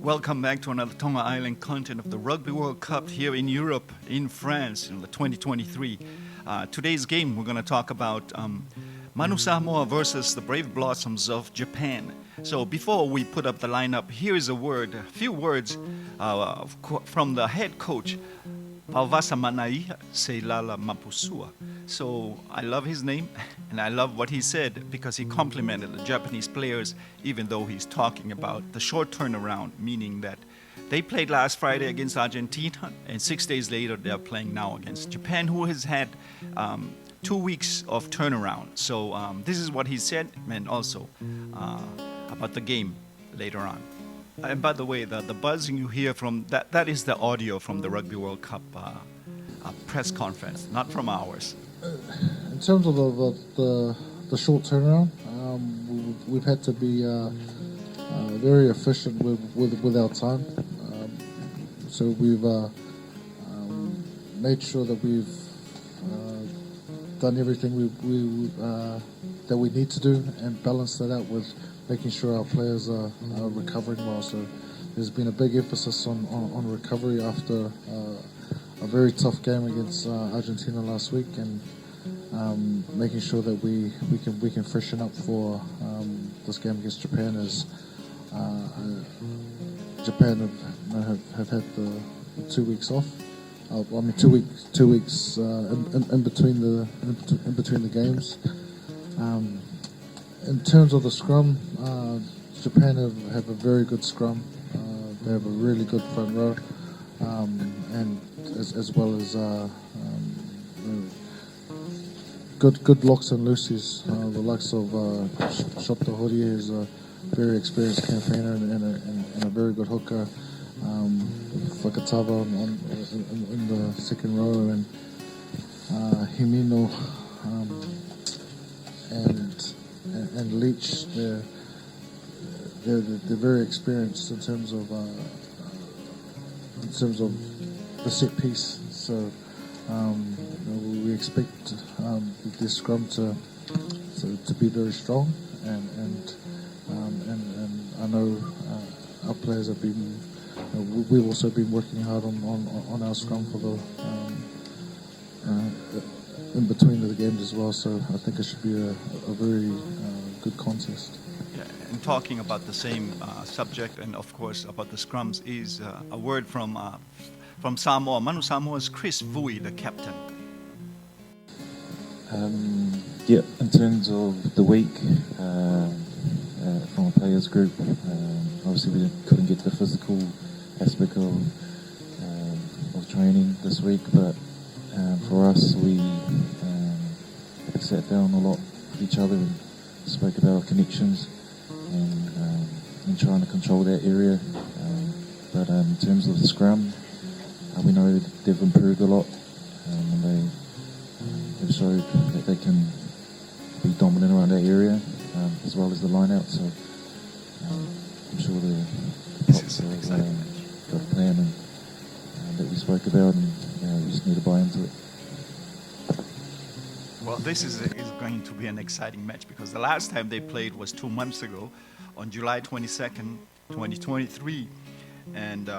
Welcome back to another Tonga Island content of the Rugby World Cup here in Europe, in France, in the 2023. Today's game, we're going to talk about Manu Samoa versus the Brave Blossoms of Japan. So before we put up the lineup, here is a few words from the head coach, Pauvasa Manai Seilala Mapusua. So I love his name and I love what he said because he complimented the Japanese players even though he's talking about the short turnaround, meaning that they played last Friday against Argentina and 6 days later they're playing now against Japan, who has had 2 weeks of turnaround. So this is what he said, and also about the game later on. And by the way, the buzzing you hear from that is the audio from the Rugby World Cup press conference, not from ours. In terms of the short turnaround, we've had to be very efficient with our time. So we've made sure that we've done everything that we need to do and balance that out with making sure our players are recovering well. So there's been a big emphasis on recovery after a very tough game against Argentina last week, and making sure that we can freshen up for this game against Japan, as Japan have had the 2 weeks off. 2 weeks in between the games. In terms of the scrum, Japan have a very good scrum. They have a really good front row, and as well as good locks and loosies. The likes of Shota Hori is a very experienced campaigner and a very good hooker. Fakatava in the second row, and Himino and Leach. They're very experienced in terms of the set piece. So we expect this scrum to be very strong, and I know our players have been. We've also been working hard on our scrum for the in between the games as well. So I think it should be a very good contest. Yeah, and talking about the same subject, and of course about the scrums, is a word from Samoa. Manu Samoa's Chris Vui, the captain. In terms of the week, from a players group, obviously we couldn't get to the physical aspect of training this week, but for us, we sat down a lot with each other and spoke about our connections and trying to control that area. But in terms of the scrum, we know that they've improved a lot, and they've showed that they can be dominant around that area, as well as the line out. So I'm sure the Pops have got a plan that we spoke about, and we just need to buy into it. Well, this is going to be an exciting match because the last time they played was 2 months ago on July 22nd, 2023. And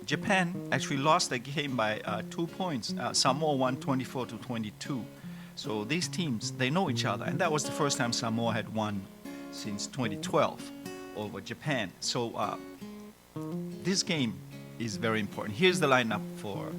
Japan actually lost the game by 2 points. Samoa won 24-22. So these teams, they know each other. And that was the first time Samoa had won since 2012 over Japan. So this game is very important. Here's the lineup for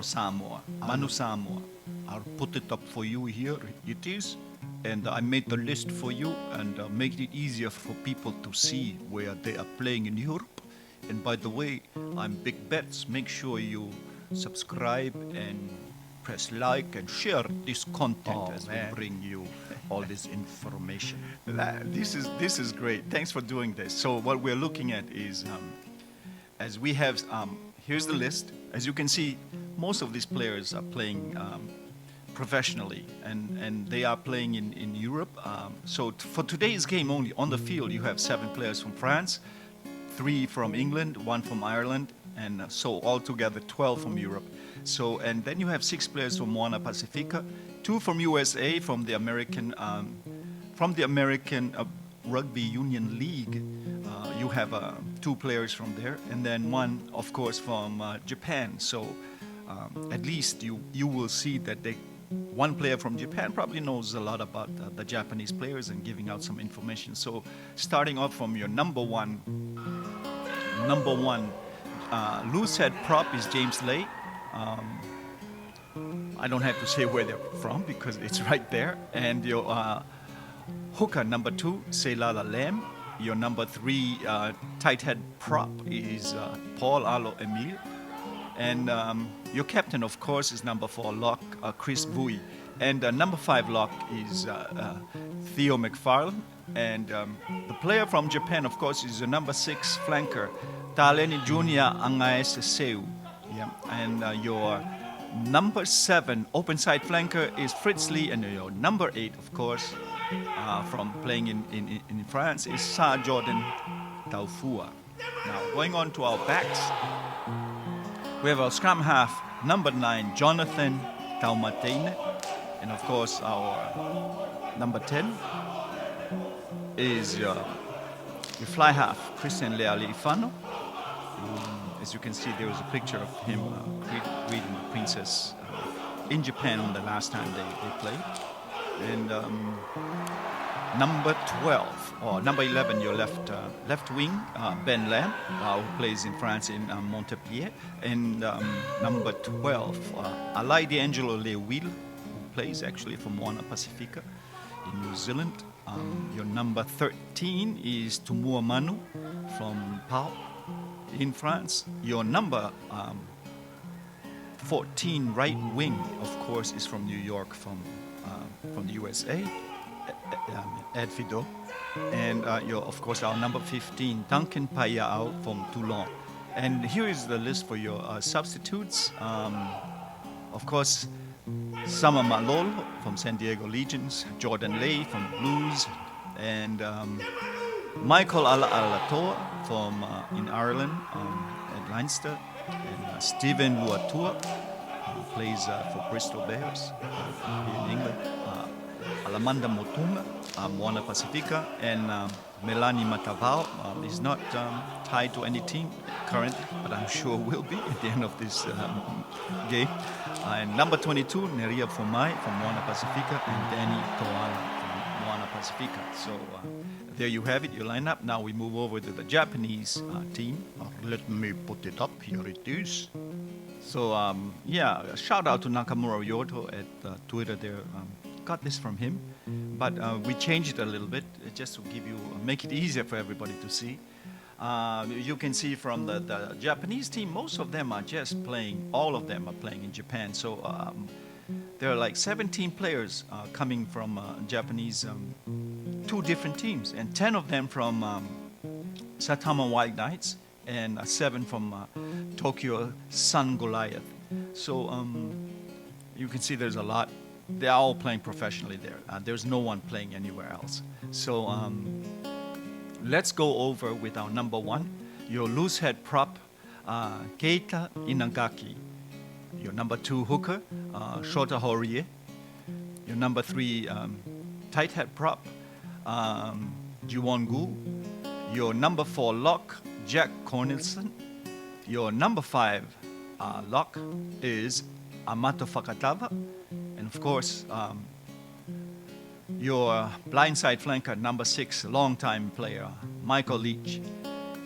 Samoa. Manu Samoa. I'll put it up for you here. It is. And I made the list for you and make it easier for people to see where they are playing in Europe. And by the way, I'm Big Bets. Make sure you subscribe and press like and share this content as we bring you all this information. This is great. Thanks for doing this. So what we're looking at is, as we have, here's the list. As you can see, most of these players are playing professionally, and they are playing in Europe. So for today's game only, on the field, you have 7 players from France, 3 from England, 1 from Ireland, and so altogether 12 from Europe. So, and then you have 6 players from Moana Pacifica, 2 from USA, from the American Rugby Union League. you have 2 players from there, and then 1, of course, from Japan. So at least you will see that 1 player from Japan probably knows a lot about the Japanese players and giving out some information. So starting off from your number one loose head prop is James Lay. I don't have to say where they're from because it's right there. And your hooker number 2, Seilala Lam. Your number 3 tight head prop is Paul Alo Emile. And your captain, of course, is number 4 lock, Chris Vui. And number 5 lock is Theo McFarlane. And the player from Japan, of course, is the number 6 flanker, Taleni Junior Angaese Seu. Yeah. And your number 7 open side flanker is Fritz Lee. And your number 8, of course, from playing in France, is Sa Jordan Taufua. Now, going on to our backs, we have our scrum half, number 9, Jonathan Taumatene. And of course, our number 10 is your fly half, Christian Leali'ifano. As you can see, there was a picture of him greeting the princess in Japan on the last time they played. And number 12, or number 11, your left wing, Ben Lam, who plays in France in Montpellier. And number 12, Alai D'Angelo Lewil, who plays actually for Moana Pacifica in New Zealand. Your number 13 is Tumua Manu from Pau in France. Your number 14 right wing, of course, is from New York, from the USA, Ed Fido. And of course, our number 15, Duncan Paia'aua from Toulon. And here is the list for your substitutes. Of course, Sama Malolo from San Diego Legions, Jordan Lay from Blues, and Michael Alatoa from in Ireland at Leinster, and Stephen Luatua, who plays for Bristol Bears here in England, Alamanda Motunga, Moana Pacifica, and Melanie Matavao. Is not tied to any team currently, but I'm sure will be at the end of this game. And number 22, Neria Fomai from Moana Pacifica, and Danny Toala from Moana Pacifica. So there you have it, your lineup. Now we move over to the Japanese team. Let me put it up. Here it is. So shout out to Nakamura Yoto at Twitter there. Got this from him, but we changed it a little bit just to make it easier for everybody to see. You can see from the Japanese team, most of them are just playing, all of them are playing in Japan. So there are like 17 players coming from Japanese, 2 different teams, and 10 of them from Saitama Wild Knights, and 7 from Tokyo Sun Goliath. So you can see there's a lot. They're all playing professionally there. There's no one playing anywhere else. So let's go over with our number 1, your loose head prop, Keita Inagaki. Your number 2 hooker, Shota Horie. Your number 3 tight head prop, Jiwon Gu. Your number 4 lock, Jack Cornelson. Your number 5 lock is Amato Fakatava. And of course, your blindside flanker, number 6, long-time player, Michael Leach.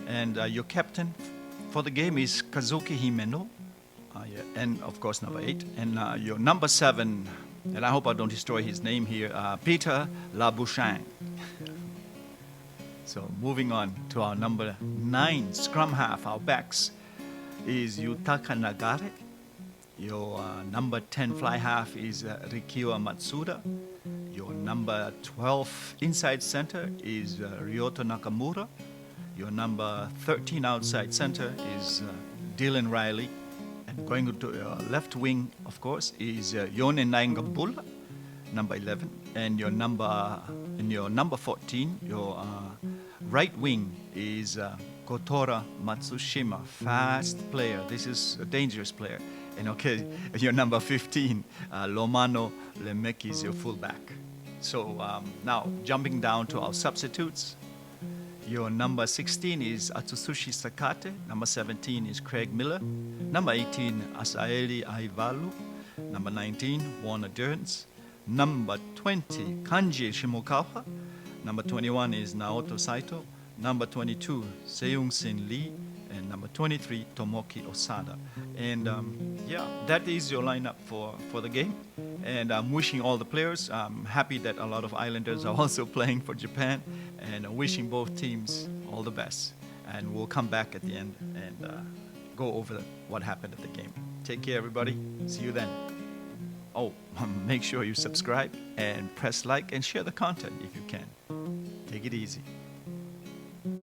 And your captain for the game is Kazuki Himeno. And of course, number 8. And your number 7, and I hope I don't destroy his name here, Peter Labouchin. So moving on to our number 9, scrum half, our backs, is Yutaka Nagare. Your number 10 fly half is Rikiwa Matsuda. Your number 12 inside center is Ryoto Nakamura. Your number 13 outside center is Dylan Riley. And going to your left wing, of course, is Yone Naingabula, number 11. And your number 14, your right wing is Kotora Matsushima, fast player. This is a dangerous player. And okay, your number 15, Lomano Lemeki is your fullback. So now jumping down to our substitutes, Your number 16 is Atsushi Sakate. Number 17 is Craig Miller. Number 18, Asaeli Aivalu. Number 19, Warner Jones. Number 20, Kanji Shimokawa. Number 21 is Naoto Saito. Number 22, Seung Sin Lee. And number 23, Tomoki Osada. And that is your lineup for the game. And I'm wishing all the players, I'm happy that a lot of Islanders are also playing for Japan, and wishing both teams all the best. And we'll come back at the end and go over what happened at the game. Take care, everybody. See you then. Oh, make sure you subscribe and press like and share the content if you can. Take it easy.